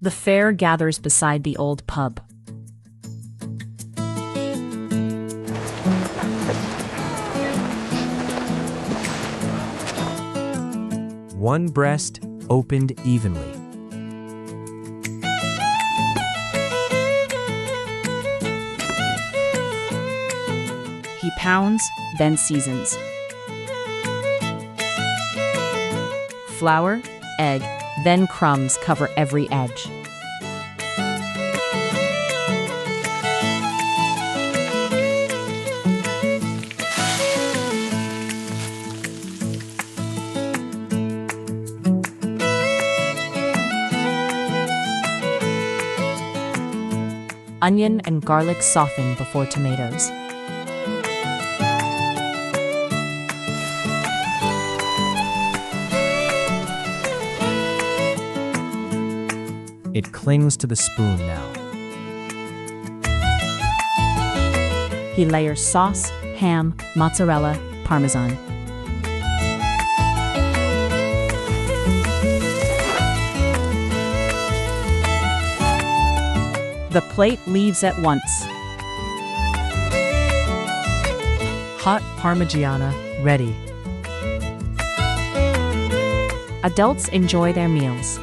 The fair gathers beside the old pub. One breast opened evenly. He pounds, then seasons. Flour, egg, then crumbs cover every edge. Onion and garlic soften before tomatoes. It clings to the spoon now. He layers sauce, ham, mozzarella, Parmesan. The plate leaves at once. Hot Parmigiana ready. Adults enjoy their meals.